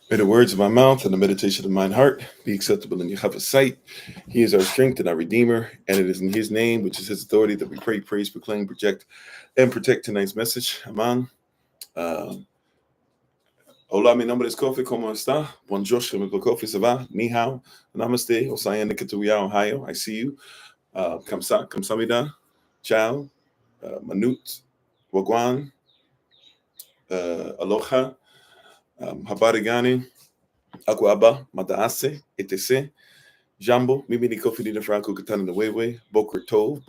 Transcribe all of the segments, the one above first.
May the words of my mouth and the meditation of mine heart be acceptable in Yahweh's sight. He is our strength and our Redeemer, and it is in His name, which is His authority, that we pray, praise, proclaim, project, and protect tonight's message. Aman. Hola, mi nombre es Kofi. ¿Cómo está? Bonjour, je m'appelle Kofi. Ça va? Ni hao. Namaste. Osayana Katuya, Ohio. I see you. Kamsa, Kamsamida. Ciao. Manut. Wagwan. Aloha. Habarigani. Akwaba. Madaase. Etese. Jambo, Mimi ni Kofi Dina Franco Katana the Wewe, Boker Tov,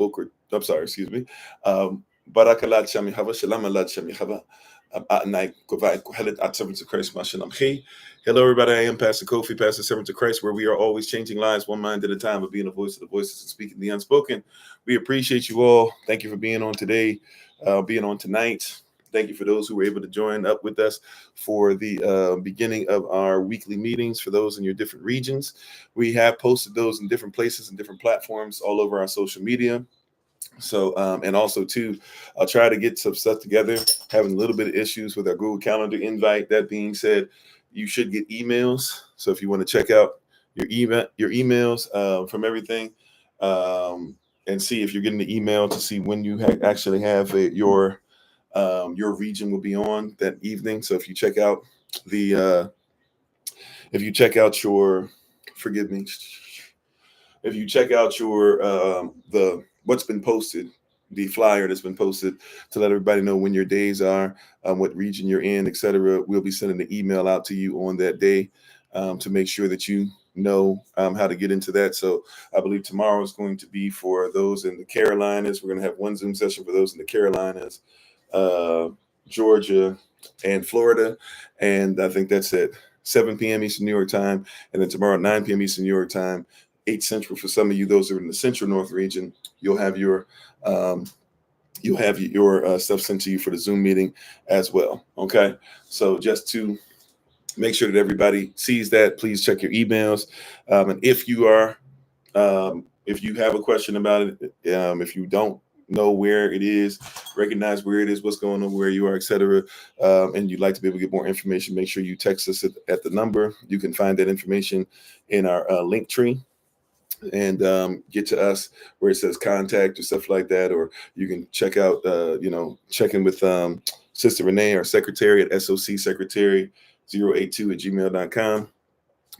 I'm sorry, excuse me. Barakalad Shamihava, Shalamalad Shamihava, Atnai Kovai Kohelet at Servants of Christ, Mashalam He. Hello, everybody. I am Pastor Kofi, Pastor Servants of Christ, where we are always changing lives one mind at a time, but being a voice of the voices and speaking the unspoken. We appreciate you all. Thank you for being on today, being on tonight. Thank you for those who were able to join up with us for the beginning of our weekly meetings for those in your different regions. We have posted those in different places and different platforms all over our social media. So, and also too, I'll try to get some stuff together, having a little bit of issues with our Google Calendar invite. That being said, you should get emails. So if you want to check out your emails from everything, and see if you're getting the email to see when you actually have your region will be on that evening. So if you check out your, if you check out your, what's been posted, the flyer that's been posted to let everybody know when your days are, what region you're in, etc. We'll be sending an email out to you on that day to make sure that you know how to get into that. So I believe tomorrow is going to be for those in the Carolinas. We're going to have one Zoom session for those in the Carolinas, Georgia, and Florida, and I think that's at 7 p.m. Eastern New York time, and then tomorrow at 9 p.m. Eastern New York time, 8 Central for some of you. Those who are in the Central North region, you'll have your stuff sent to you for the Zoom meeting as well. Okay, so just to make sure that everybody sees that, please check your emails, and if you have a question about it, if you don't know where it is, recognize where it is, what's going on, where you are, etc., and you'd like to be able to get more information, make sure you text us at the number. You can find that information in our link tree and get to us where it says contact or stuff like that, or you can check out, check in with Sister Renee, our secretary at socsecretary082@gmail.com.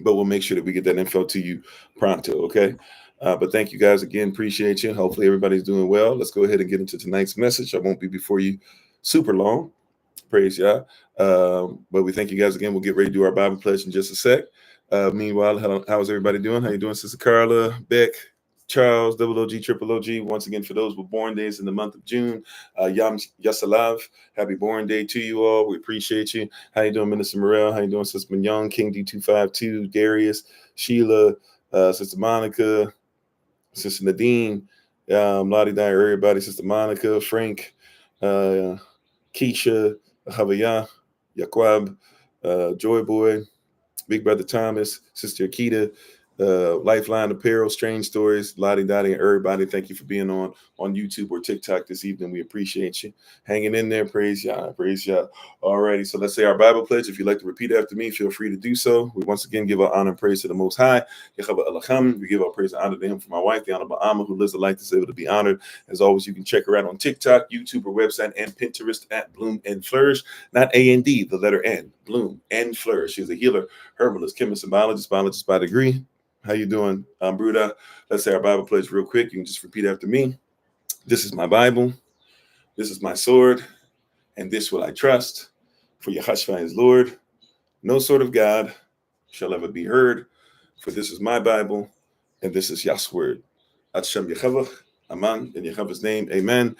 But we'll make sure that we get that info to you pronto, okay? But thank you guys again. Appreciate you. Hopefully everybody's doing well. Let's go ahead and get into tonight's message. I won't be before you super long. Praise Yah. But we thank you guys again. We'll get ready to do our Bible pledge in just a sec. Meanwhile, how's everybody doing? How you doing, Sister Carla, Beck, Charles, Double OG, Triple OG? Once again, for those with born days in the month of June, Yam Yasalav, happy born day to you all. We appreciate you. How you doing, Minister Morel? How you doing, Sister Mignon, King D252, Darius, Sheila, Sister Monica, Sister Nadine, Lottie Dyer, everybody, Sister Monica, Frank, Keisha, Havaya, Yaquab, Joy Boy, Big Brother Thomas, Sister Akita, Lifeline Apparel, Strange Stories, Lottie Dottie, and everybody. Thank you for being on YouTube or TikTok this evening. We appreciate you hanging in there. Praise Yah. Praise Yah. Alrighty, so let's say our Bible pledge. If you'd like to repeat after me, feel free to do so. We once again give our honor and praise to the Most High. We give our praise and honor to Him for my wife, the Honorable Amma, who lives a life that's able to be honored. As always, you can check her out on TikTok, YouTube, or website, and Pinterest at Bloom and Flourish. Not A-N-D, the letter N. Bloom and Flourish. She's a healer, herbalist, chemist, and biologist by degree. How you doing, Bruda? Let's say our Bible pledge real quick. You can just repeat after me. This is my Bible. This is my sword. And this will I trust. For Yahashua is Lord. No sword of God shall ever be heard. For this is my Bible. And this is Yah's word. Atshem Yechavach. Aman. In Yechavah's name. Amen.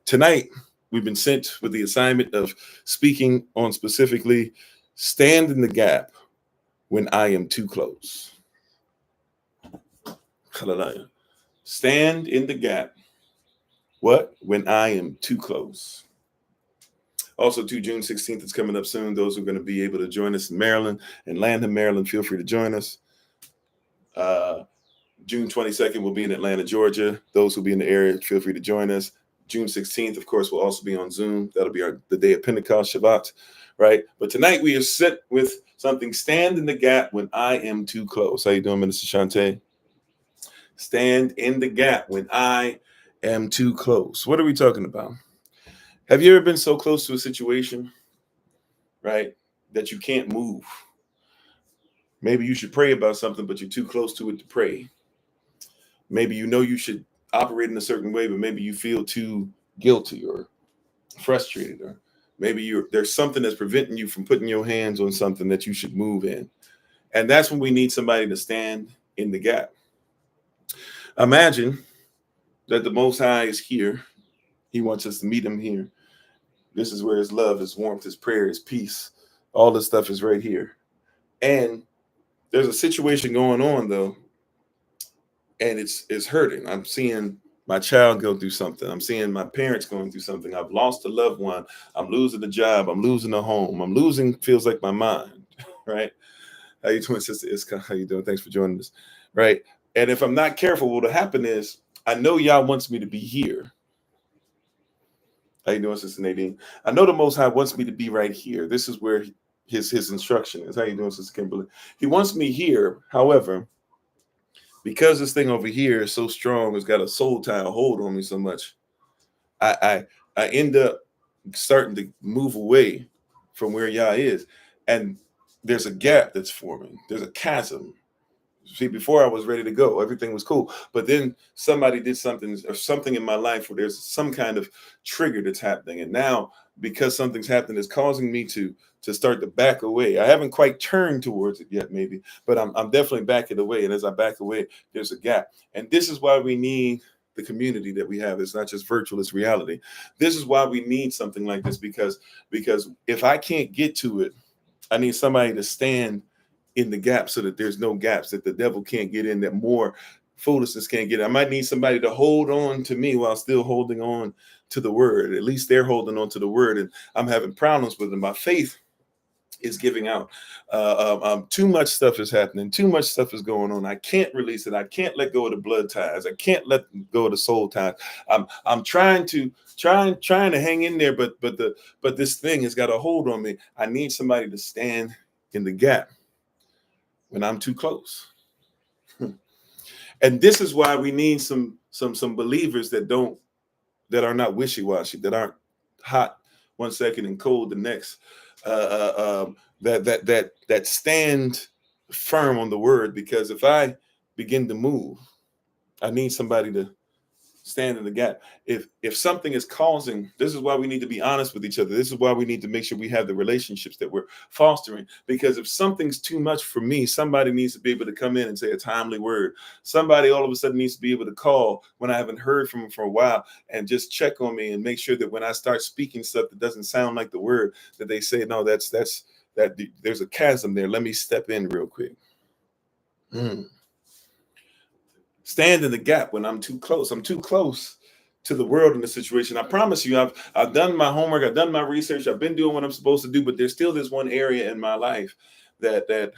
Tonight, we've been sent with the assignment of speaking on specifically stand in the gap when I am too close. Stand in the gap. What? When I am too close. Also, June 16th is coming up soon. Those who are going to be able to join us in Maryland and Landon, Maryland, feel free to join us. June 22nd, we'll be in Atlanta, Georgia. Those who will be in the area, feel free to join us. June 16th, of course, will also be on Zoom. That'll be the day of Pentecost, Shabbat, right? But tonight we are set with Something, stand in the gap when I am too close. How you doing, Minister Chanta? Stand in the gap when I am too close. What are we talking about? Have you ever been so close to a situation, right, that you can't move? Maybe you should pray about something, but you're too close to it to pray. Maybe you know you should operate in a certain way, but maybe you feel too guilty or frustrated, or maybe there's something that's preventing you from putting your hands on something that you should move in. And that's when we need somebody to stand in the gap. Imagine that the Most High is here. He wants us to meet him here. This is where his love, his warmth, his prayer, his peace, all this stuff is right here. And there's a situation going on, though, and it's hurting. I'm seeing my child go through something. I'm seeing my parents going through something. I've lost a loved one. I'm losing a job. I'm losing a home. I'm losing, feels like, my mind, right? How you doing, Sister Iska? How you doing? Thanks for joining us, right? And if I'm not careful, what'll happen is I know Yah wants me to be here. How you doing, Sister Nadine? I know the Most High wants me to be right here. This is where his instruction is. How you doing, Sister Kimberly? He wants me here. However, because this thing over here is so strong, it's got a soul tie, a hold on me so much, I end up starting to move away from where Yah is. And there's a gap that's forming. There's a chasm. See, before I was ready to go, everything was cool. But then somebody did something, or something in my life where there's some kind of trigger that's happening. And now, because something's happening, it's causing me to start to back away. I haven't quite turned towards it yet, maybe, but I'm definitely backing away. And as I back away, there's a gap. And this is why we need the community that we have. It's not just virtual, it's reality. This is why we need something like this, because if I can't get to it, I need somebody to stand in the gap so that there's no gaps, that the devil can't get in, that more foolishness can't get in. I might need somebody to hold on to me while still holding on to the word. At least they're holding on to the word, and I'm having problems with them. My faith is giving out. Too much stuff is happening. Too much stuff is going on. I can't release it. I can't let go of the blood ties. I can't let go of the soul ties. I'm trying to hang in there, but this thing has got a hold on me. I need somebody to stand in the gap when I'm too close. And this is why we need some believers that are not wishy-washy, that aren't hot one second and cold the next, that stand firm on the word. Because if I begin to move, I need somebody to stand in the gap. If something is causing, this is why we need to be honest with each other. This is why we need to make sure we have the relationships that we're fostering. Because if something's too much for me, somebody needs to be able to come in and say a timely word. Somebody all of a sudden needs to be able to call when I haven't heard from them for a while and just check on me and make sure that when I start speaking stuff that doesn't sound like the word, that they say, no, that's there's a chasm there. Let me step in real quick. Stand in the gap when I'm too close. I'm too close to the world in the situation. I promise you, I've done my homework. I've done my research. I've been doing what I'm supposed to do. But there's still this one area in my life that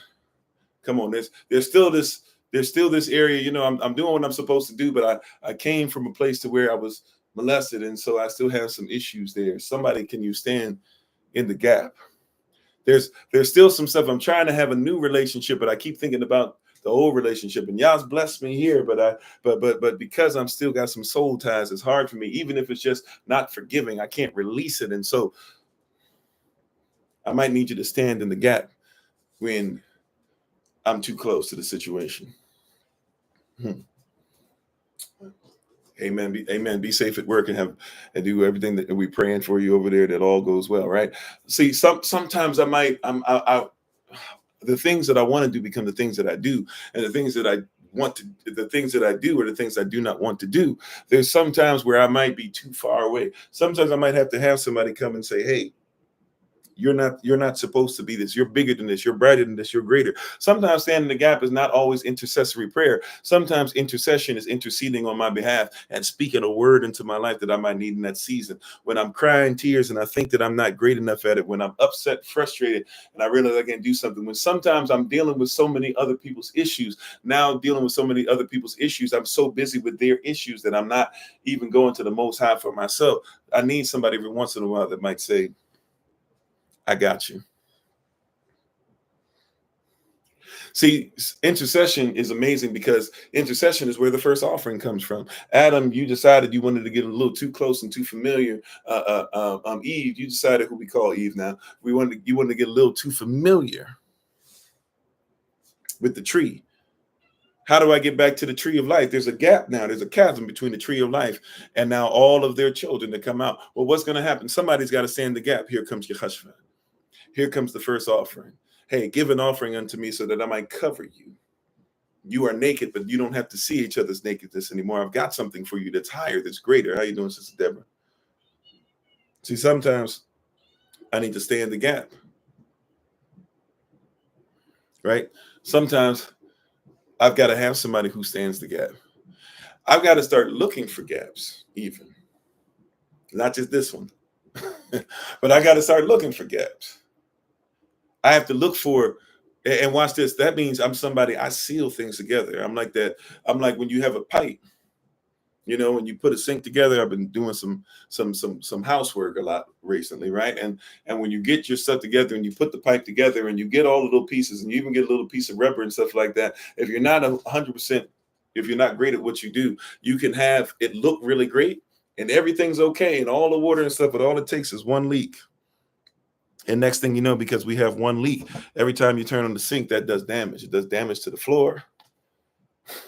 come on, there's still this area. You know, I'm doing what I'm supposed to do, but I came from a place to where I was molested, and so I still have some issues there. Somebody, can you stand in the gap? There's still some stuff. I'm trying to have a new relationship, but I keep thinking about the old relationship, and Yah's blessed me here, but because I'm still got some soul ties, it's hard for me, even if it's just not forgiving. I can't release it. And so I might need you to stand in the gap when I'm too close to the situation. Amen. Amen. Be safe at work and do everything that we're praying for you over there, that all goes well. Right. See, sometimes the things that I want to do become the things that I do, and the things that I the things that I do are the things I do not want to do. There's sometimes where I might be too far away. Sometimes I might have to have somebody come and say, hey, you're not supposed to be this. You're bigger than this. You're brighter than this. You're greater. Sometimes standing in the gap is not always intercessory prayer. Sometimes intercession is interceding on my behalf and speaking a word into my life that I might need in that season. When I'm crying tears and I think that I'm not great enough at it, when I'm upset, frustrated, and I realize I can't do something, when sometimes I'm dealing with so many other people's issues, I'm so busy with their issues that I'm not even going to the Most High for myself. I need somebody every once in a while that might say, I got you. See, intercession is amazing because intercession is where the first offering comes from. Adam, you decided you wanted to get a little too close and too familiar. Eve, you decided who we call Eve now. You wanted to get a little too familiar with the tree. How do I get back to the tree of life? There's a gap now. There's a chasm between the tree of life and now all of their children that come out. Well, what's going to happen? Somebody's got to stand the gap. Here comes Yehoshua. Here comes the first offering. Hey, give an offering unto me so that I might cover you. You are naked, but you don't have to see each other's nakedness anymore. I've got something for you that's higher, that's greater. How you doing, Sister Deborah? See, sometimes I need to stay in the gap, right? Sometimes I've got to have somebody who stands the gap. I've got to start looking for gaps, even. Not just this one, but I got to start looking for gaps. I have to look for, and watch this. That means I'm somebody, I seal things together. I'm like that. I'm like when you have a pipe, you know, when you put a sink together. I've been doing some housework a lot recently, right? And when you get your stuff together and you put the pipe together and you get all the little pieces and you even get a little piece of rubber and stuff like that. If you're not 100%, if you're not great at what you do, you can have it look really great and everything's okay and all the water and stuff, but all it takes is one leak. And next thing you know, because we have one leak, every time you turn on the sink, that does damage. It does damage to the floor.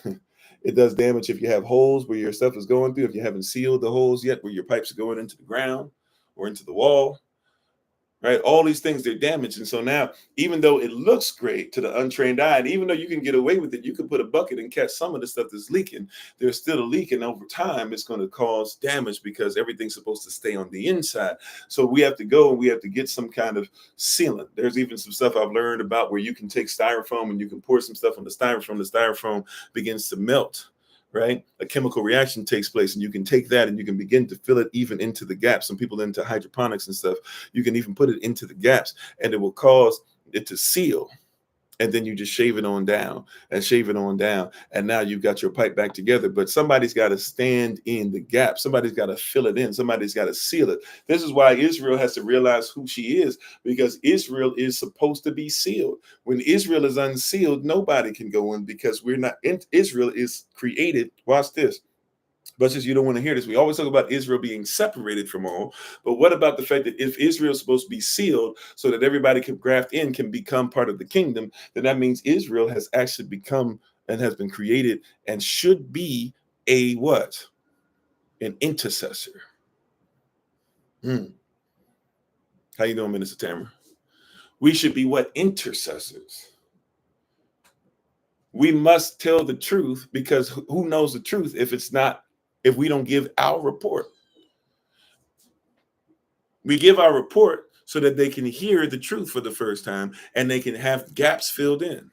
It does damage if you have holes where your stuff is going through, if you haven't sealed the holes yet, where your pipes are going into the ground or into the wall, right? All these things, they're damaged. And so now, even though it looks great to the untrained eye, and even though you can get away with it, you can put a bucket and catch some of the stuff that's leaking. There's still a leak, and over time, it's going to cause damage because everything's supposed to stay on the inside. So we have to go and we have to get some kind of sealant. There's even some stuff I've learned about where you can take styrofoam and you can pour some stuff on the styrofoam. The styrofoam begins to melt. Right? A chemical reaction takes place, and you can take that and you can begin to fill it even into the gaps. Some people into hydroponics and stuff, you can even put it into the gaps and it will cause it to seal. And then you just shave it on down and shave it on down. And now you've got your pipe back together. But somebody's got to stand in the gap. Somebody's got to fill it in. Somebody's got to seal it. This is why Israel has to realize who she is, because Israel is supposed to be sealed. When Israel is unsealed, nobody can go in because we're not in. Israel is created. Watch this. But just you don't want to hear this. We always talk about Israel being separated from all. But what about the fact that if Israel is supposed to be sealed so that everybody can graft in, can become part of the kingdom, then that means Israel has actually become and has been created and should be a what? An intercessor. How you doing, Minister Tamara? We should be what? Intercessors. We must tell the truth, because who knows the truth if we don't give our report? We give our report so that they can hear the truth for the first time and they can have gaps filled in.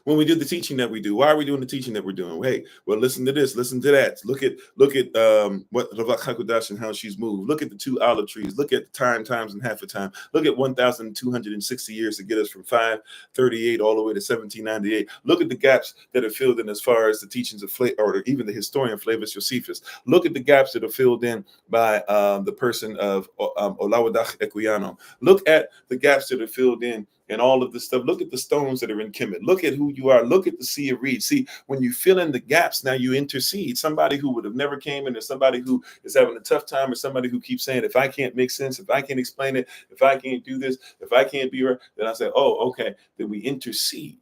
When we do the teaching that we do, why are we doing the teaching that we're doing? Hey, well, listen to this, listen to that. Look at what Ravak Hakodash and how she's moved. Look at the two olive trees. Look at times, and half a time. Look at 1,260 years to get us from 538 all the way to 1798. Look at the gaps that are filled in as far as the teachings of or even the historian Flavius Josephus. Look at the gaps that are filled in by the person of Olawadach Equiano. Look at the gaps that are filled in and all of this stuff. Look at the stones that are in Kemet. Look at who you are. Look at the sea of reeds. See, when you fill in the gaps, now you intercede. Somebody who would have never came in, or somebody who is having a tough time, or somebody who keeps saying, if I can't make sense, if I can't explain it, if I can't do this, if I can't be right, then I say, oh, okay, then we intercede.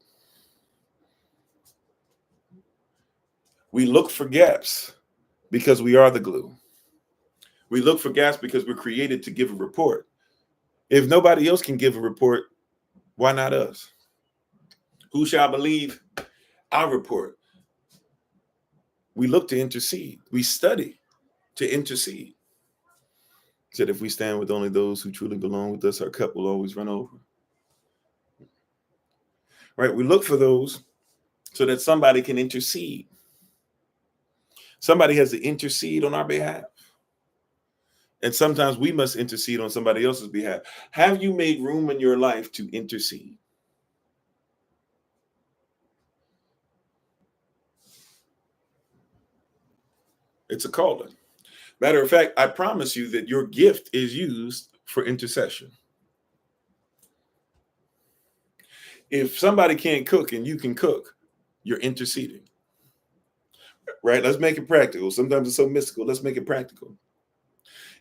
We look for gaps because we are the glue. We look for gaps because we're created to give a report. If nobody else can give a report, why not us? Who shall believe our report? We look to intercede. We study to intercede. Said if we stand with only those who truly belong with us, our cup will always run over. Right? We look for those so that somebody can intercede. Somebody has to intercede on our behalf. And sometimes we must intercede on somebody else's behalf. Have you made room in your life to intercede? It's a calling. Matter of fact, I promise you that your gift is used for intercession. If somebody can't cook and you can cook, you're interceding. Right? Let's make it practical. Sometimes it's so mystical. Let's make it practical.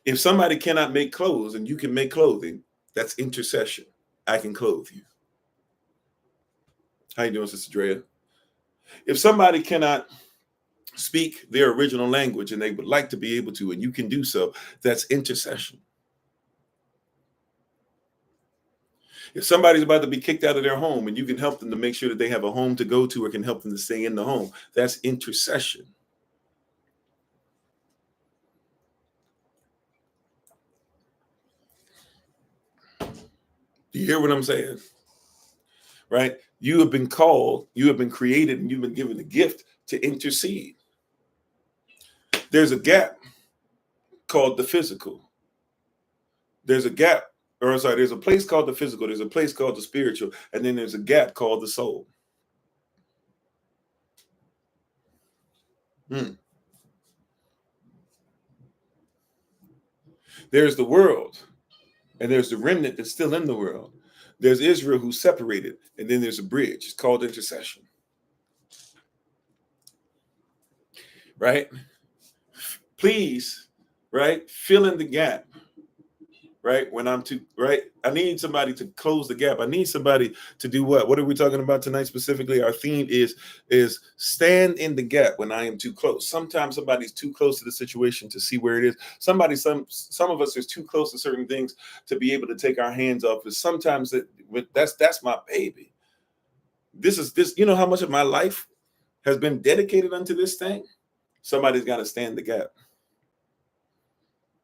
If somebody cannot make clothes and you can make clothing, that's intercession. I can clothe you. How you doing, Sister Drea? If somebody cannot speak their original language and they would like to be able to, and you can do so, that's intercession. If somebody's about to be kicked out of their home and you can help them to make sure that they have a home to go to or can help them to stay in the home, that's intercession. Do you hear what I'm saying? Right? You have been called, you have been created, and you've been given the gift to intercede. There's a gap called the physical. There's a gap, or sorry, there's a place called the physical, there's a place called the spiritual, and then there's a gap called the soul. There's the world, and there's the remnant that's still in the world. There's Israel who's separated, and then there's a bridge. It's called intercession. Right? Please, right? Fill in the gap. Right? When I'm too, right? I need somebody to close the gap. I need somebody to do what? What are we talking about tonight specifically? Our theme is stand in the gap when I am too close. Sometimes somebody's too close to the situation to see where it is. Some of us is too close to certain things to be able to take our hands off. But sometimes that's my baby. This, you know how much of my life has been dedicated unto this thing? Somebody's got to stand the gap.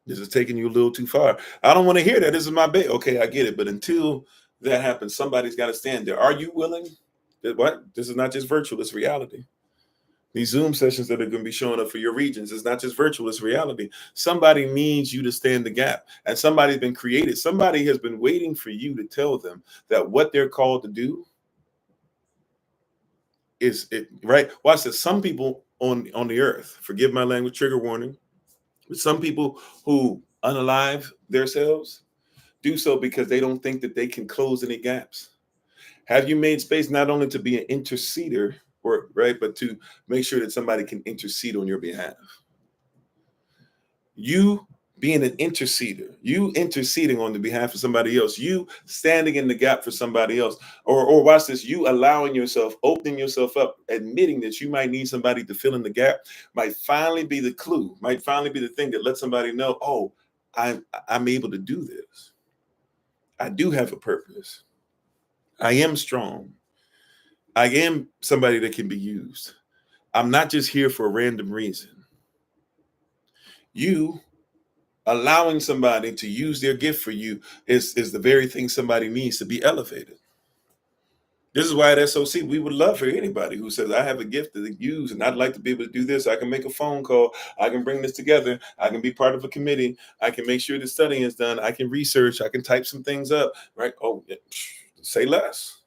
This is taking you a little too far. I don't want to hear that. This is my baby. Okay, I get it. But until that happens, somebody's got to stand there. Are you willing? What? This is not just virtual, it's reality. These Zoom sessions that are going to be showing up for your regions, it's not just virtual, it's reality. Somebody needs you to stand the gap. And somebody's been created. Somebody has been waiting for you to tell them that what they're called to do is it, right? Watch this. Some people on the earth, forgive my language, trigger warning, but some people who unalive themselves do so because they don't think that they can close any gaps. Have you made space not only to be an interceder, or right, but to make sure that somebody can intercede on your behalf? You being an interceder, you interceding on the behalf of somebody else, you standing in the gap for somebody else, or watch this, you allowing yourself, opening yourself up, admitting that you might need somebody to fill in the gap, might finally be the clue, might finally be the thing that lets somebody know, oh, I'm able to do this. I do have a purpose. I am strong. I am somebody that can be used. I'm not just here for a random reason. You allowing somebody to use their gift for you is the very thing somebody needs to be elevated. This is why at SOC, we would love for anybody who says, I have a gift to use and I'd like to be able to do this. I can make a phone call. I can bring this together. I can be part of a committee. I can make sure the studying is done. I can research. I can type some things up, right? Oh, say less.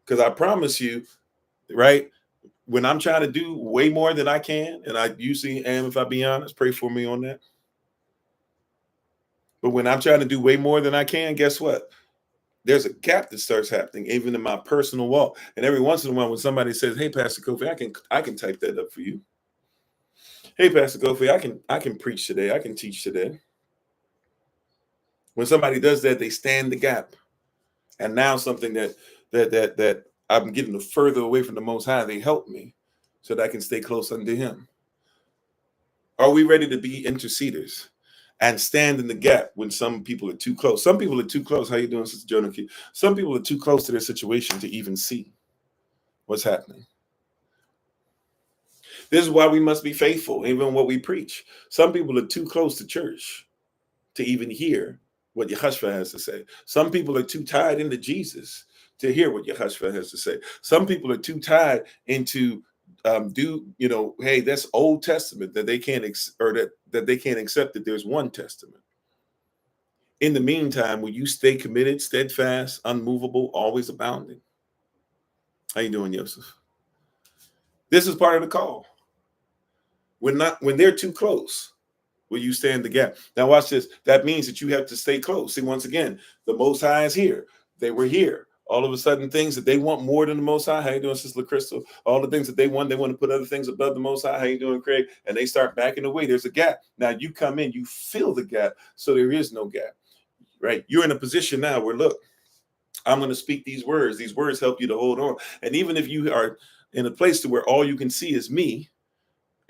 Because I promise you, right, when I'm trying to do way more than I can, and I usually am, if I be honest, pray for me on that. But when I'm trying to do way more than I can, guess what? There's a gap that starts happening, even in my personal walk. And every once in a while, when somebody says, "Hey, Pastor Kofi, I can type that up for you." Hey, Pastor Kofi, I can preach today. I can teach today. When somebody does that, they stand the gap. And now something that I'm getting further away from the Most High, they help me so that I can stay close unto Him. Are we ready to be interceders and stand in the gap when some people are too close? Some people are too close. How you doing, Sister Jonah? Some people are too close to their situation to even see what's happening. This is why we must be faithful, even what we preach. Some people are too close to church to even hear what Yehoshua has to say. Some people are too tied into Jesus to hear what Yehoshua has to say. Some people are too tied into hey, that's Old Testament that they can't that they can't accept that there's one testament. In the meantime, will you stay committed, steadfast, unmovable, always abounding? How you doing, Joseph? This is part of the call. When they're too close, will you stand the gap? Now watch this. That means that you have to stay close. See, once again, the Most High is here. They were here. All of a sudden, things that they want more than the Most High. How you doing, Sister Crystal? All the things that they want to put other things above the Most High. How you doing, Craig? And they start backing away. There's a gap. Now you come in, you fill the gap, so there is no gap, right? You're in a position now where, look, I'm going to speak these words. These words help you to hold on. And even if you are in a place to where all you can see is me,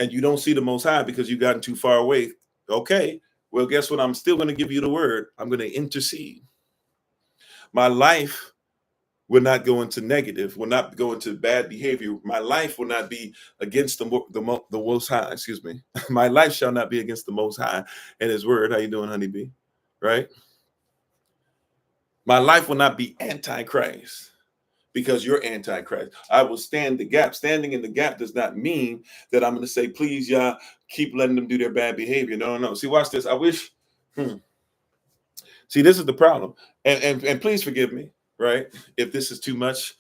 and you don't see the Most High because you've gotten too far away, okay, well, guess what? I'm still going to give you the word. I'm going to intercede. My life will not go into negative, will not go into bad behavior. My life will not be against the Most High. Excuse me. My life shall not be against the Most High and His word. How you doing, honeybee? Right? My life will not be antichrist because you're antichrist. I will stand the gap. Standing in the gap does not mean that I'm going to say, please, y'all, keep letting them do their bad behavior. No. See, watch this. I wish. See, this is the problem. And please forgive me, right? If this is too much.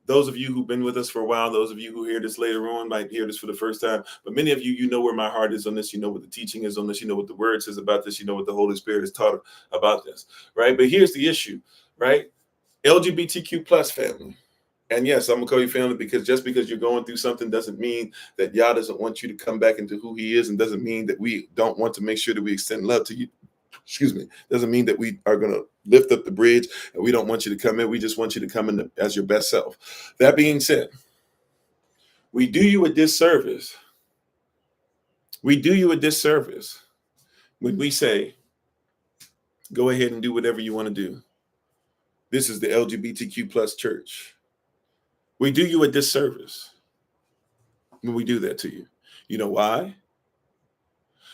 Those of you who've been with us for a while, those of you who hear this later on might hear this for the first time. But many of you, you know where my heart is on this. You know what the teaching is on this. You know what the word says about this. You know what the Holy Spirit has taught about this, right? But here's the issue, right? LGBTQ plus family. And yes, I'm gonna call you family because just because you're going through something doesn't mean that Yah doesn't want you to come back into who He is, and doesn't mean that we don't want to make sure that we extend love to you. Excuse me. Doesn't mean that we are gonna lift up the bridge and we don't want you to come in. We just want you to come in as your best self. That being said, we do you a disservice. We do you a disservice when we say, go ahead and do whatever you want to do. This is the LGBTQ plus church. We do you a disservice when we do that to you. You know why?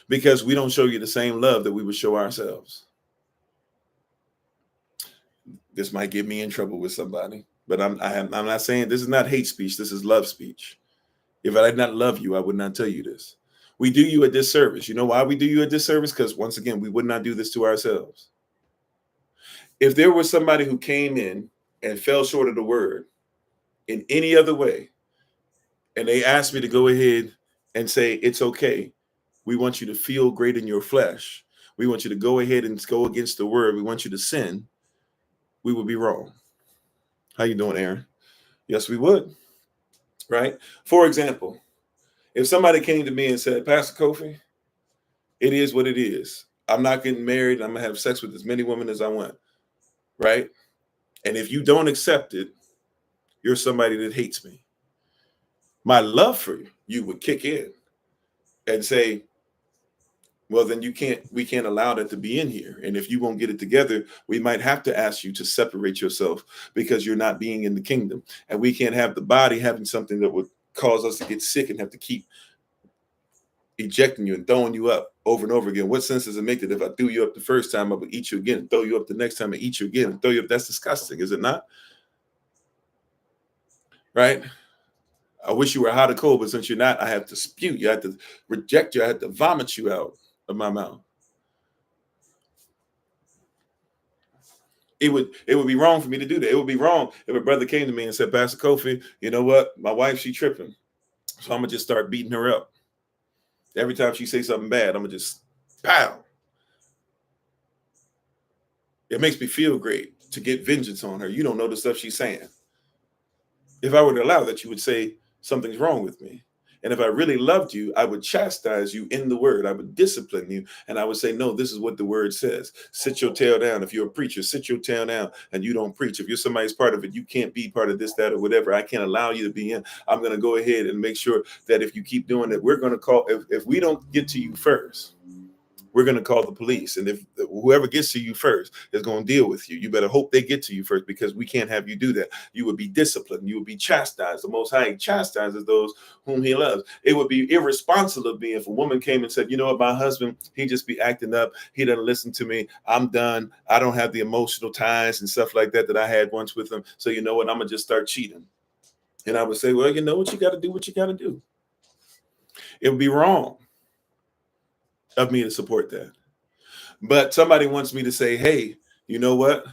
Because we don't show you the same love that we would show ourselves. This might get me in trouble with somebody, but I'm not saying this is not hate speech. This is love speech. If I did not love you, I would not tell you this. We do you a disservice. You know why we do you a disservice? Because once again, we would not do this to ourselves. If there was somebody who came in and fell short of the word in any other way, and they asked me to go ahead and say, it's okay. We want you to feel great in your flesh. We want you to go ahead and go against the word. We want you to sin. We would be wrong. How you doing, Aaron? Yes, we would. Right? For example, if somebody came to me and said, Pastor Kofi, it is what it is. I'm not getting married. I'm going to have sex with as many women as I want. Right? And if you don't accept it, you're somebody that hates me. My love for you would kick in and say, well, then we can't allow that to be in here. And if you won't get it together, we might have to ask you to separate yourself because you're not being in the kingdom. And we can't have the body having something that would cause us to get sick and have to keep ejecting you and throwing you up over and over again. What sense does it make that if I threw you up the first time, I would eat you again, and throw you up the next time and eat you again, and throw you up? That's disgusting, is it not? Right? I wish you were hot or cold, but since you're not, I have to spew you. I have to reject you. I have to vomit you out of my mouth. It would be wrong for me to do that. It would be wrong if a brother came to me and said, Pastor Kofi, you know what? My wife, she tripping. So I'm going to just start beating her up. Every time she say something bad, I'm going to just pow. It makes me feel great to get vengeance on her. You don't know the stuff she's saying. If I were to allow that, you would say something's wrong with me. And if I really loved you, I would chastise you in the word. I would discipline you. And I would say, no, this is what the word says. Sit your tail down. If you're a preacher, sit your tail down and you don't preach. If you're somebody's part of it, you can't be part of this, that, or whatever. I can't allow you to be in. I'm going to go ahead and make sure that if you keep doing it, we're going to call, if we don't get to you first, we're going to call the police. And if whoever gets to you first is going to deal with you, you better hope they get to you first, because we can't have you do that. You would be disciplined. You would be chastised. The Most High chastises those whom He loves. It would be irresponsible of me if a woman came and said, you know what, my husband, he just be acting up. He doesn't listen to me. I'm done. I don't have the emotional ties and stuff like that I had once with him. So you know what, I'm going to just start cheating. And I would say, well, you know what, you got to do what you got to do. It would be wrong of me to support that. But somebody wants me to say, hey, you know what?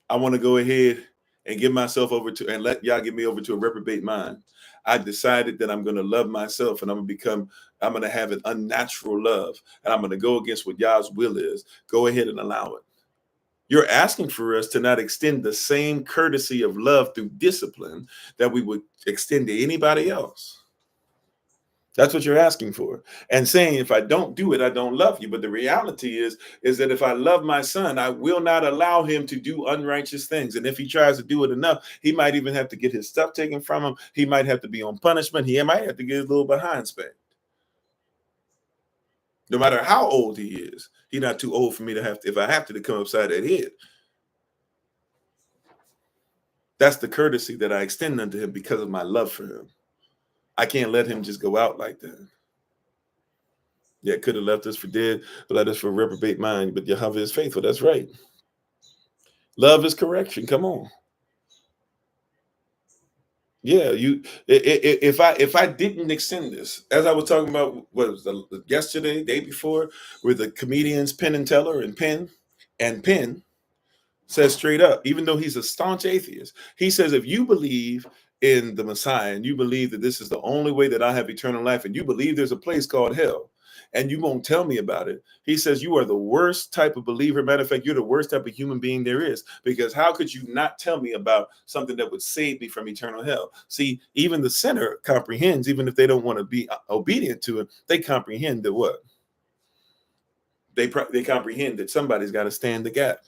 I want to go ahead and give myself over to, and let y'all give me over to a reprobate mind. I decided that I'm going to love myself, and I'm going to have an unnatural love, and I'm going to go against what Yah's will is. Go ahead and allow it. You're asking for us to not extend the same courtesy of love through discipline that we would extend to anybody else. That's what you're asking for. And saying, if I don't do it, I don't love you. But the reality is that if I love my son, I will not allow him to do unrighteous things. And if he tries to do it enough, he might even have to get his stuff taken from him. He might have to be on punishment. He might have to get his little behind spanked. No matter how old he is, he's not too old for me to have to, if I have to come upside that head. That's the courtesy that I extend unto him because of my love for him. I can't let him just go out like that. Yeah, could have left us for dead, but let us for reprobate mind. But Yahweh is faithful. That's right. Love is correction. Come on. Yeah, if I didn't extend this, as I was talking about, what was yesterday, day before, with the comedians Penn and Teller and Penn says straight up, even though he's a staunch atheist, he says, if you believe in the Messiah and you believe that this is the only way that I have eternal life, and you believe there's a place called hell, and you won't tell me about it, he says, you are the worst type of believer. Matter of fact, you're the worst type of human being there is, because how could you not tell me about something that would save me from eternal hell? See, even the sinner comprehends, even if they don't want to be obedient to it, they comprehend that what? They comprehend that somebody's got to stand the gap.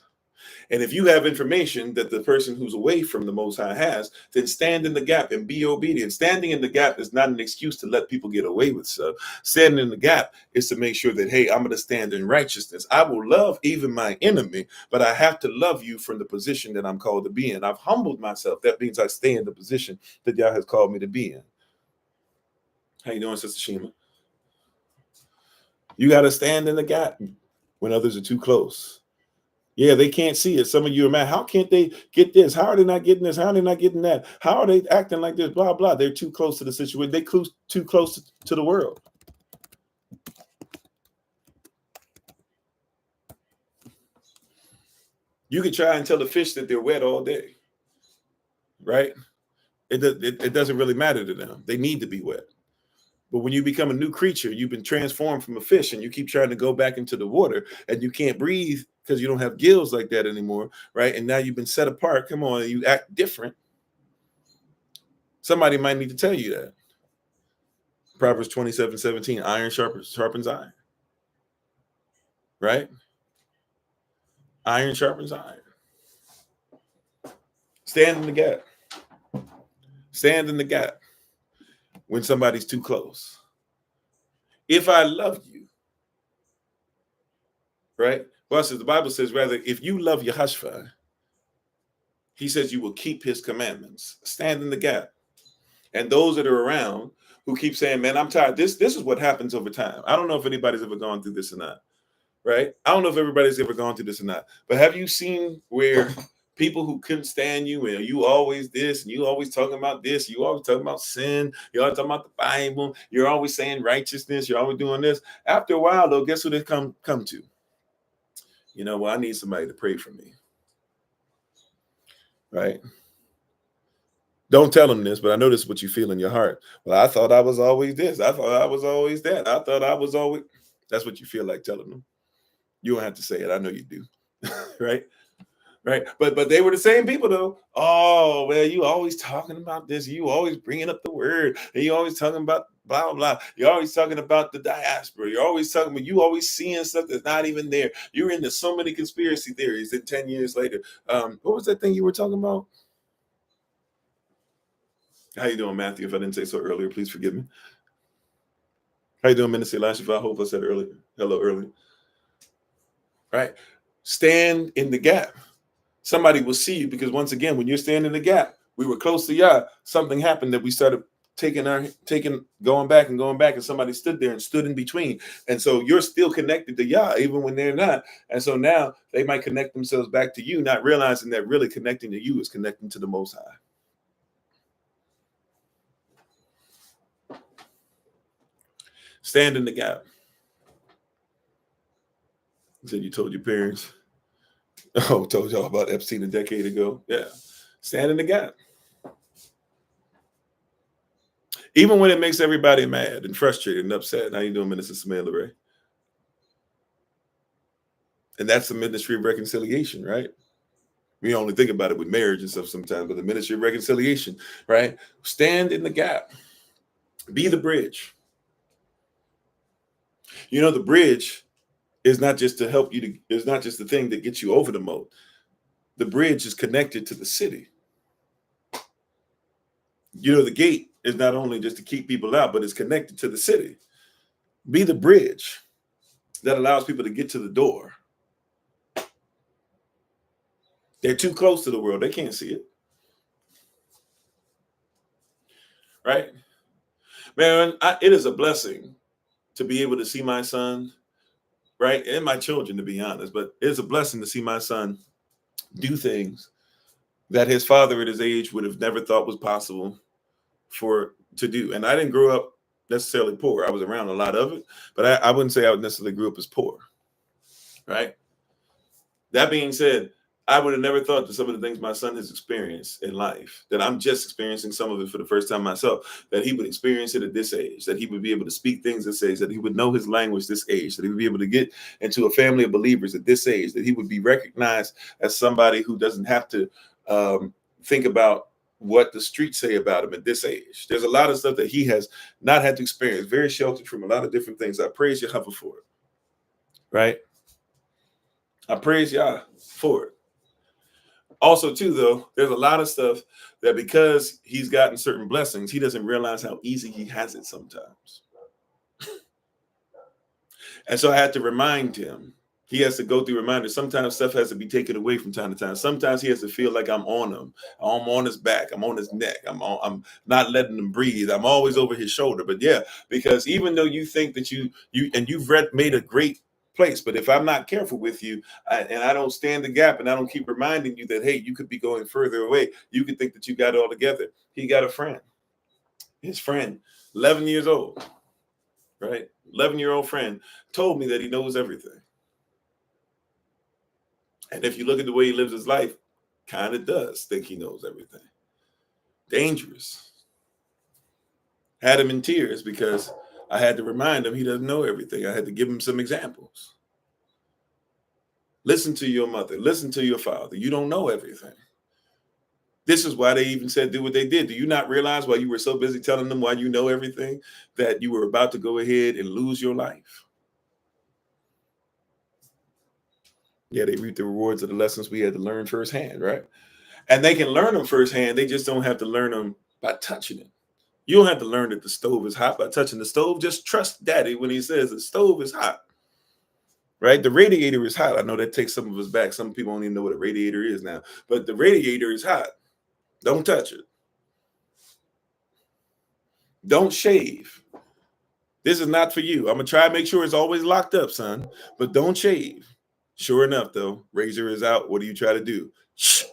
And if you have information that the person who's away from the Most High has, then stand in the gap and be obedient. Standing in the gap is not an excuse to let people get away with stuff. Standing in the gap is to make sure that, hey, I'm going to stand in righteousness. I will love even my enemy, but I have to love you from the position that I'm called to be in. I've humbled myself. That means I stay in the position that Yah has called me to be in. How you doing, Sister Shima? You got to stand in the gap when others are too close. Yeah, they can't see it. Some of you are mad. How can't they get this? How are they not getting this? How are they not getting that? How are they acting like this? Blah, blah. They're too close to the situation. They're too close to the world. You can try and tell the fish that they're wet all day, right? It doesn't really matter to them. They need to be wet. But when you become a new creature, you've been transformed from a fish, and you keep trying to go back into the water, and you can't breathe because you don't have gills like that anymore, right? And now you've been set apart. Come on, you act different. Somebody might need to tell you that. Proverbs 27:17, iron sharpens iron, right? Iron sharpens iron. Stand in the gap. Stand in the gap when somebody's too close. If I love you, right? Well, the Bible says, rather, if you love Yahashua, he says you will keep his commandments. Stand in the gap. And those that are around who keep saying, man, I'm tired. This is what happens over time. I don't know if anybody's ever gone through this or not, right? I don't know if everybody's ever gone through this or not. But have you seen where people who couldn't stand you, and you always this, and you always talking about this, you always talking about sin, you're always talking about the Bible, you're always saying righteousness, you're always doing this. After a while, though, guess who they come to? You know, well, I need somebody to pray for me, right? Don't tell them this, but I know this is what you feel in your heart. Well, I thought I was always this. I thought I was always that. I thought I was always. That's what you feel like telling them. You don't have to say it. I know you do, right? Right. But they were the same people though. Oh, well, you always talking about this. You always bringing up the word. And you always talking about blah, blah, blah. You're always talking about the diaspora. You're always talking about, you always seeing stuff that's not even there. You're into so many conspiracy theories. Then 10 years later, what was that thing you were talking about? How you doing, Matthew? If I didn't say so earlier, please forgive me. How you doing, Minister Elisha? I hope I said earlier. Hello earlier. Right. Stand in the gap. Somebody will see you, because once again, when you're standing in the gap, we were close to Yah. Something happened that we started going back, and somebody stood there and stood in between. And so you're still connected to Yah, even when they're not. And so now they might connect themselves back to you, not realizing that really connecting to you is connecting to the Most High. Stand in the gap. You said you told your parents. Oh, told y'all about Epstein a decade ago. Yeah. Stand in the gap. Even when it makes everybody mad and frustrated and upset. How you doing, Minister Samantha Ray? And that's the ministry of reconciliation, right? We only think about it with marriage and stuff sometimes, but the ministry of reconciliation, right? Stand in the gap. Be the bridge. You know, the bridge is not just to help you to, it's not just the thing that gets you over the moat. The bridge is connected to the city. You know, the gate is not only just to keep people out, but it's connected to the city. Be the bridge that allows people to get to the door. They're too close to the world. They can't see it. Right? Man, it is a blessing to be able to see my son, right? And my children, to be honest, but it's a blessing to see my son do things that his father at his age would have never thought was possible to do. And I didn't grow up necessarily poor. I was around a lot of it, but I wouldn't say I would necessarily grew up as poor. Right? That being said, I would have never thought that some of the things my son has experienced in life, that I'm just experiencing some of it for the first time myself, that he would experience it at this age, that he would be able to speak things this age, that he would know his language this age, that he would be able to get into a family of believers at this age, that he would be recognized as somebody who doesn't have to think about what the streets say about him at this age. There's a lot of stuff that he has not had to experience, very sheltered from a lot of different things. I praise Yahweh for it. Right? I praise Yah for it. Also, too, though, there's a lot of stuff that because he's gotten certain blessings, he doesn't realize how easy he has it sometimes. And so I had to remind him. He has to go through reminders. Sometimes stuff has to be taken away from time to time. Sometimes he has to feel like I'm on him. I'm on his back. I'm on his neck. I'm not letting him breathe. I'm always over his shoulder. But yeah, because even though you think that you've made a great place, but if I'm not careful with you and I don't stand the gap and I don't keep reminding you that, hey, you could be going further away. You could think that you got it all together. He got a friend. His friend, 11 years old, right? 11-year-old friend told me that he knows everything. And if you look at the way he lives his life, kind of does think he knows everything. Dangerous. Had him in tears because I had to remind him he doesn't know everything. I had to give him some examples. Listen to your mother. Listen to your father. You don't know everything. This is why they even said do what they did. Do you not realize while you were so busy telling them why you know everything that you were about to go ahead and lose your life? Yeah, they reap the rewards of the lessons we had to learn firsthand, right? And they can learn them firsthand. They just don't have to learn them by touching it. You don't have to learn that the stove is hot by touching the stove. Just trust daddy when he says the stove is hot, right? The radiator is hot. I know that takes some of us back. Some people don't even know what a radiator is now, but the radiator is hot. Don't touch it. Don't shave. This is not for you. I'm going to try to make sure it's always locked up, son, but don't shave. Sure enough, though, razor is out. What do you try to do?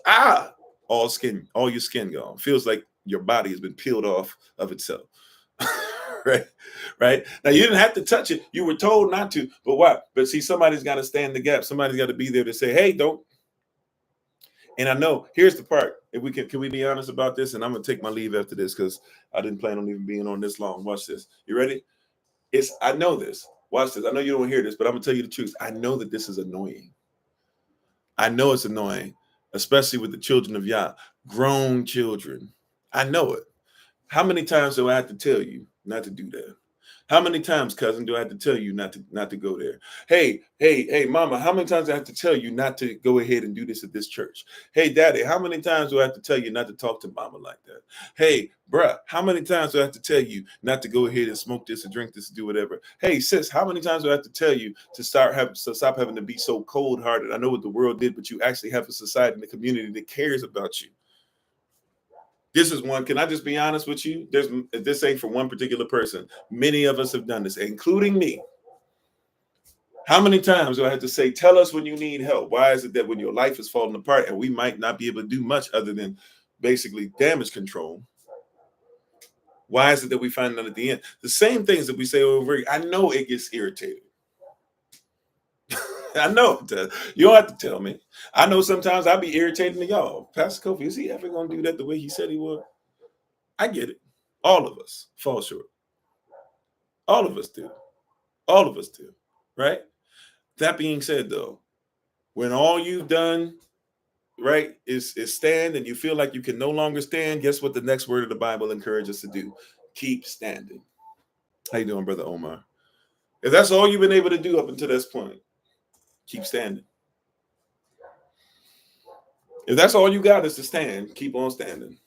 All your skin gone. Feels like your body has been peeled off of itself. Right. Now you didn't have to touch it. You were told not to, but why? But see, somebody's got to stand the gap. Somebody's got to be there to say, hey, don't. And I know here's the part. If we can we be honest about this? And I'm gonna take my leave after this because I didn't plan on even being on this long. Watch this. You ready? I know this. Watch this. I know you don't hear this, but I'm gonna tell you the truth. I know that this is annoying. I know it's annoying, especially with the children of Yah, grown children. I know it. How many times do I have to tell you not to do that? How many times, cousin, do I have to tell you not to go there? Hey, mama, how many times do I have to tell you not to go ahead and do this at this church? Hey, daddy, how many times do I have to tell you not to talk to mama like that? Hey, bruh, how many times do I have to tell you not to go ahead and smoke this or drink this or do whatever? Hey, sis, how many times do I have to tell you to stop having to be so cold-hearted? I know what the world did, but you actually have a society and a community that cares about you. This is one. Can I just be honest with you? This ain't for one particular person. Many of us have done this, including me. How many times do I have to say, tell us when you need help? Why is it that when your life is falling apart and we might not be able to do much other than basically damage control? Why is it that we find that at the end? The same things that we say over. I know it gets irritating. I know it does. You don't have to tell me. I know sometimes I'll be irritating to y'all. Pastor Kofi, is he ever going to do that the way he said he would? I get it. All of us fall short. All of us do. All of us do. Right? That being said, though, When all you've done, right, is stand, and you feel like you can no longer stand, guess what the next word of the Bible encourages us to do? Keep standing. How you doing, Brother Omar? If that's all you've been able to do up until this point, keep standing. If that's all you got is to stand, keep on standing.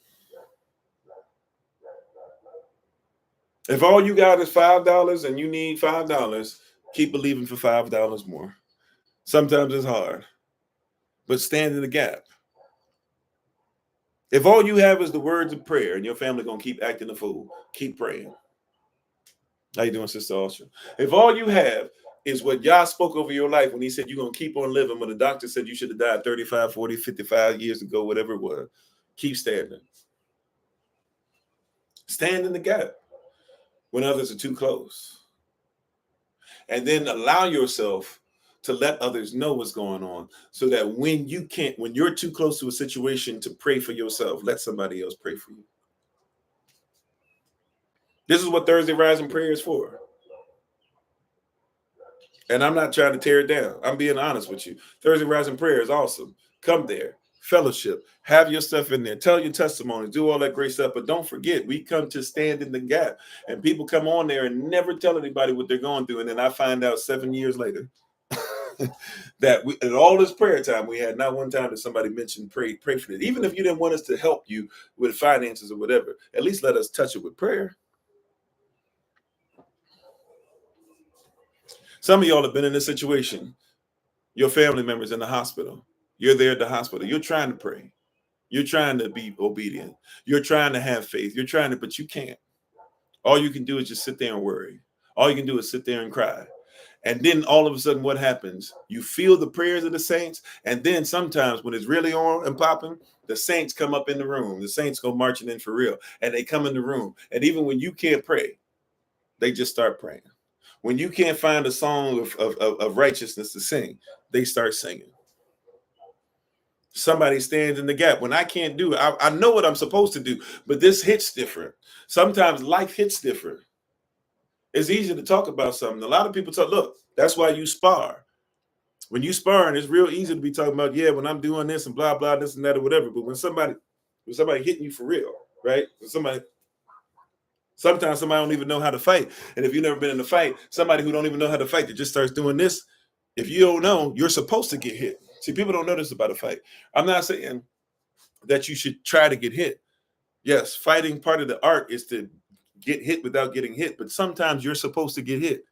If all you got is $5 and you need $5, keep believing for $5 more. Sometimes it's hard, but stand in the gap. If all you have is the words of prayer and your family gonna keep acting a fool, keep praying. How you doing, Sister Austin? If all you have is what Yah spoke over your life when he said you're going to keep on living, when the doctor said you should have died 35, 40, 55 years ago, whatever it was, keep standing. Stand in the gap when others are too close. And then allow yourself to let others know what's going on, so that when you're too close to a situation to pray for yourself, let somebody else pray for you. This is what Thursday Rising Prayer is for. And I'm not trying to tear it down. I'm being honest with you. Thursday Rising Prayer is awesome. Come there, fellowship, have your stuff in there, tell your testimonies, do all that great stuff. But don't forget, we come to stand in the gap. And people come on there and never tell anybody what they're going through. And then I find out 7 years later that in all this prayer time, we had not one time that somebody mentioned pray for it. Even if you didn't want us to help you with finances or whatever, at least let us touch it with prayer. Some of y'all have been in this situation. Your family members in the hospital. You're there at the hospital. You're trying to pray. You're trying to be obedient. You're trying to have faith. You're trying to, but you can't. All you can do is just sit there and worry. All you can do is sit there and cry. And then all of a sudden, what happens? You feel the prayers of the saints. And then sometimes when it's really on and popping, the saints come up in the room. The saints go marching in for real. And they come in the room. And even when you can't pray, they just start praying. When you can't find a song of righteousness to sing, they start singing. Somebody stands in the gap. When I can't do it, I know what I'm supposed to do, but this hits different. Sometimes life hits different. It's easy to talk about something. A lot of people talk, look, that's why you spar. When you sparring, it's real easy to be talking about, yeah, when I'm doing this and blah, blah, this and that or whatever. But when somebody hitting you for real, right? Sometimes somebody don't even know how to fight. And if you've never been in a fight, somebody who don't even know how to fight that just starts doing this, if you don't know, you're supposed to get hit. See, people don't know this about a fight. I'm not saying that you should try to get hit. Yes, fighting, part of the art is to get hit without getting hit, but sometimes you're supposed to get hit.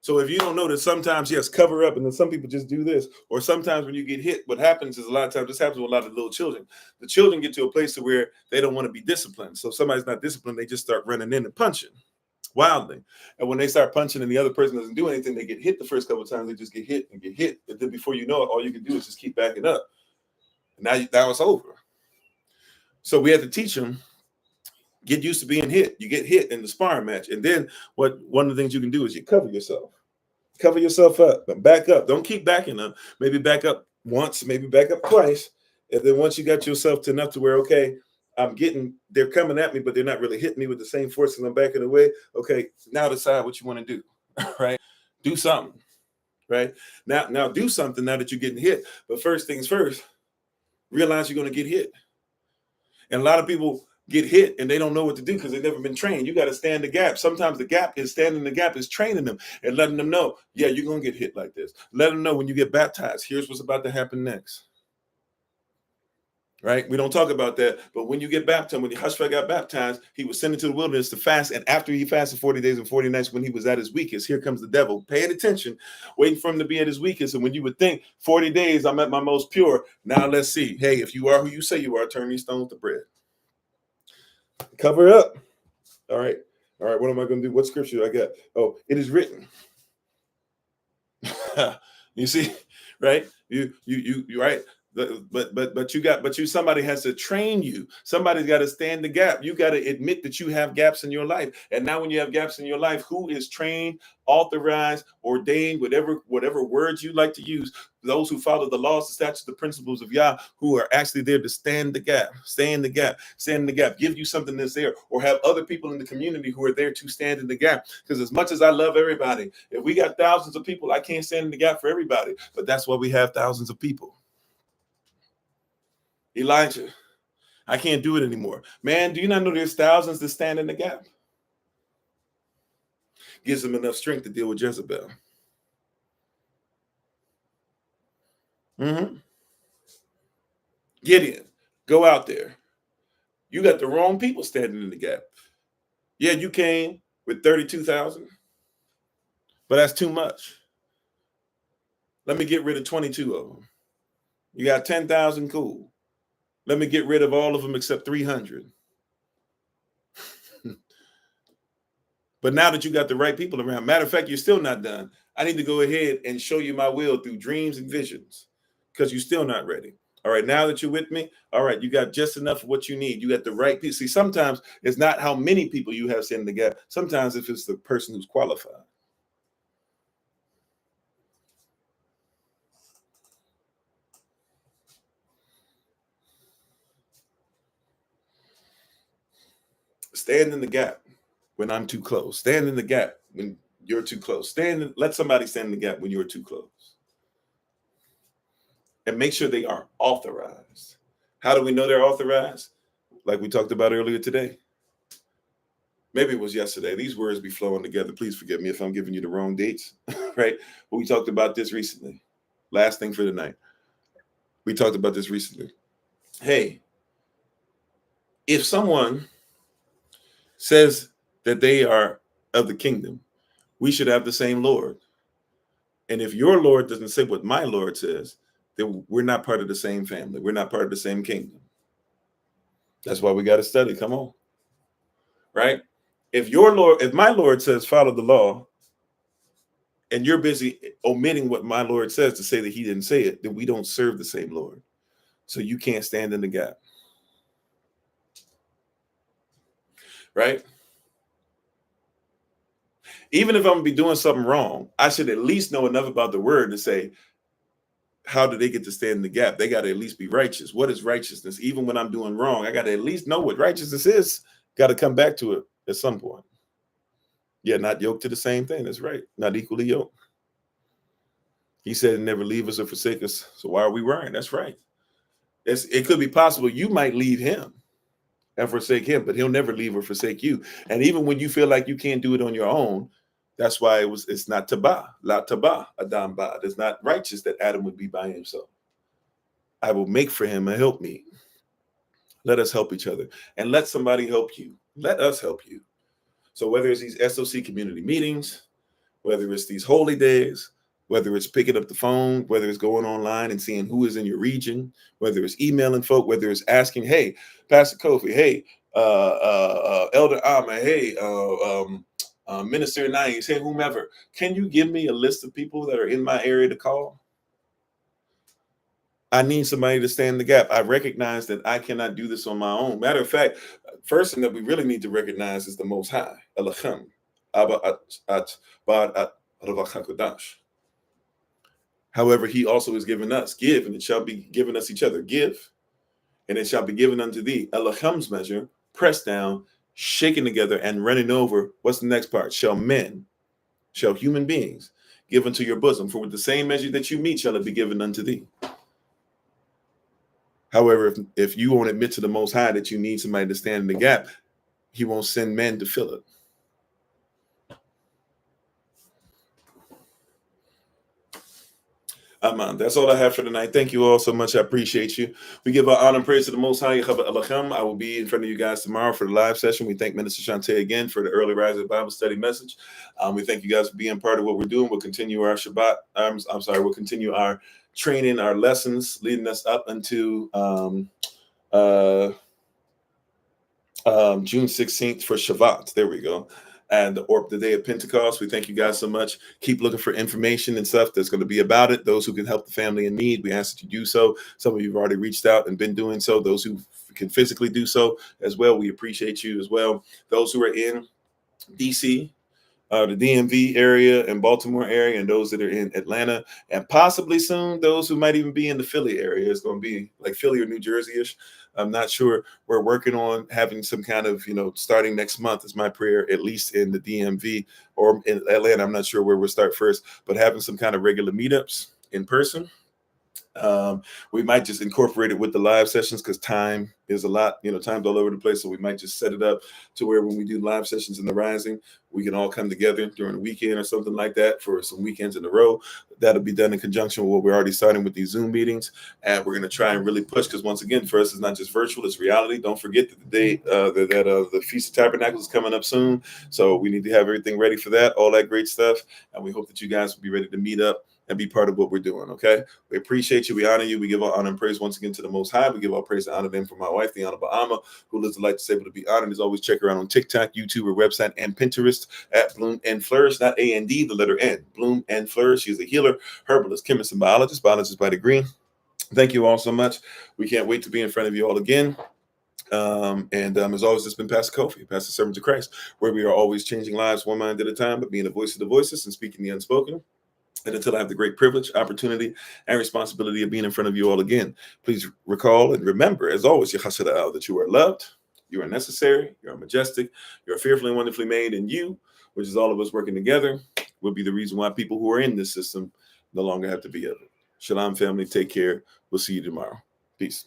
So if you don't know that sometimes, yes, cover up, and then some people just do this. Or sometimes when you get hit, what happens is a lot of times, this happens with a lot of little children. The children get to a place to where they don't want to be disciplined. So if somebody's not disciplined, they just start running in and punching wildly. And when they start punching and the other person doesn't do anything, they get hit the first couple of times, they just get hit and get hit. And then before you know it, all you can do is just keep backing up. And now it's over. So we have to teach them, get used to being hit. You get hit in the sparring match. And then one of the things you can do is you cover yourself. Cover yourself up and back up. Don't keep backing up. Maybe back up once, maybe back up twice. And then once you got yourself to enough to where, okay, they're coming at me, but they're not really hitting me with the same force and I'm backing away. Okay, now decide what you want to do, right? Do something, right? Now do something now that you're getting hit. But first things first, realize you're going to get hit. And a lot of people get hit and they don't know what to do because they've never been trained. You got to stand the gap. Sometimes standing the gap is training them and letting them know, yeah, you're going to get hit like this. Let them know when you get baptized, here's what's about to happen next. Right? We don't talk about that. But when you get baptized, when Hushai got baptized, he was sent into the wilderness to fast. And after he fasted 40 days and 40 nights, when he was at his weakest, here comes the devil, paying attention, waiting for him to be at his weakest. And when you would think 40 days, I'm at my most pure. Now let's see. Hey, if you are who you say you are, turn these stones to bread. Cover up. All right. What am I going to do? What scripture I got? Oh, it is written. You see, right? You right. Somebody has to train you. Somebody's got to stand the gap. You got to admit that you have gaps in your life. And now when you have gaps in your life, who is trained, authorized, ordained, whatever words you like to use, those who follow the laws, the statutes, the principles of Yah, who are actually there to stand the gap, give you something that's there, or have other people in the community who are there to stand in the gap. Because as much as I love everybody, if we got thousands of people, I can't stand in the gap for everybody. But that's why we have thousands of people. Elijah, I can't do it anymore. Man, do you not know there's thousands that stand in the gap? Gives him enough strength to deal with Jezebel. Gideon, go out there. You got the wrong people standing in the gap. Yeah, you came with 32,000, but that's too much. Let me get rid of 22 of them. You got 10,000, cool. Let me get rid of all of them except 300. But now that you got the right people around, matter of fact, you're still not done. I need to go ahead and show you my will through dreams and visions because you're still not ready. All right, now that you're with me, all right, you got just enough of what you need. You got the right people. See, sometimes it's not how many people you have standing the gap. Sometimes if it's the person who's qualified. Stand in the gap when I'm too close. Stand in the gap when you're too close. Let somebody stand in the gap when you're too close. And make sure they are authorized. How do we know they're authorized? Like we talked about earlier today. Maybe it was yesterday. These words be flowing together. Please forgive me if I'm giving you the wrong dates, right? But we talked about this recently. Last thing for the night. We talked about this recently. Hey, if someone says that they are of the kingdom, we should have the same Lord. And if your Lord doesn't say what my Lord says, then we're not part of the same family. We're not part of the same kingdom. That's why we got to study. Come on. Right? If my Lord says follow the law, and you're busy omitting what my Lord says to say that he didn't say it, then we don't serve the same Lord. So you can't stand in the gap. Right? Even if I'm going to be doing something wrong, I should at least know enough about the word to say, how do they get to stand in the gap? They got to at least be righteous. What is righteousness? Even when I'm doing wrong, I got to at least know what righteousness is. Got to come back to it at some point. Yeah, not yoked to the same thing. That's right. Not equally yoked. He said, never leave us or forsake us. So why are we worrying? That's right. It could be possible you might leave him and forsake him, but he'll never leave or forsake you. And even when you feel like you can't do it on your own, that's why it's not taba, la taba, adam ba. It's not righteous that Adam would be by himself. I will make for him a helpmeet. Let us help each other and let somebody help you. Let us help you. So whether it's these SOC community meetings, whether it's these holy days, whether it's picking up the phone, whether it's going online and seeing who is in your region, whether it's emailing folk, whether it's asking, hey, Pastor Kofi, hey, Elder Ahmed, hey, Minister Nais, hey, whomever, can you give me a list of people that are in my area to call? I need somebody to stand the gap. I recognize that I cannot do this on my own. Matter of fact, first thing that we really need to recognize is the Most High, Elohim, Abba at Bad at. However, he also has given us, give, and it shall be given us each other. Give, and it shall be given unto thee. Elohim's measure, pressed down, shaken together, and running over. What's the next part? Shall human beings, give unto your bosom. For with the same measure that you meet, shall it be given unto thee. However, if you won't admit to the Most High that you need somebody to stand in the gap, he won't send men to fill it. Aman. That's all I have for tonight. Thank you all so much. I appreciate you. We give our honor and praise to the Most High. I will be in front of you guys tomorrow for the live session. We thank Minister Chanta again for the early rising Bible study message. We thank you guys for being part of what we're doing. We'll continue our Shabbat. We'll continue our training, our lessons, leading us up into June 16th for Shabbat. There we go. or the day of Pentecost. We thank you guys so much. Keep looking for information and stuff that's going to be about it. Those who can help the family in need, we ask that you do so. Some of you have already reached out and been doing so. Those who can physically do so as well, we appreciate you as well. Those who are in DC, the DMV area and Baltimore area, and those that are in Atlanta, and possibly soon those who might even be in the Philly area. It's going to be like Philly or New Jersey-ish. I'm not sure. We're working on having some kind of, starting next month is my prayer, at least in the DMV or in Atlanta. I'm not sure where we'll start first, but having some kind of regular meetups in person. We might just incorporate it with the live sessions because time is a lot, time's all over the place. So we might just set it up to where when we do live sessions in the Rising, we can all come together during the weekend or something like that for some weekends in a row. That'll be done in conjunction with what we're already starting with these Zoom meetings. And we're going to try and really push, because once again, for us, it's not just virtual, it's reality. Don't forget that the day the Feast of Tabernacles is coming up soon. So we need to have everything ready for that, all that great stuff. And we hope that you guys will be ready to meet up and be part of what we're doing, okay? We appreciate you. We honor you. We give our honor and praise once again to the Most High. We give our praise and honor then for my wife, the Honorable Amma, who lives the life that's able to be honored. As always, check her out on TikTok, YouTube, her website, and Pinterest at Bloom and Flourish, not A-N-D, the letter N. Bloom and Flourish. She's a healer, herbalist, chemist, and biologist by degree. Thank you all so much. We can't wait to be in front of you all again. As always, it's been Pastor Kofi, Pastor Servant of Christ, where we are always changing lives one mind at a time, but being the voice of the voiceless and speaking the unspoken. And until I have the great privilege, opportunity, and responsibility of being in front of you all again, please recall and remember, as always, that you are loved, you are necessary, you are majestic, you are fearfully and wonderfully made, and you, which is all of us working together, will be the reason why people who are in this system no longer have to be of it. Shalom, family. Take care. We'll see you tomorrow. Peace.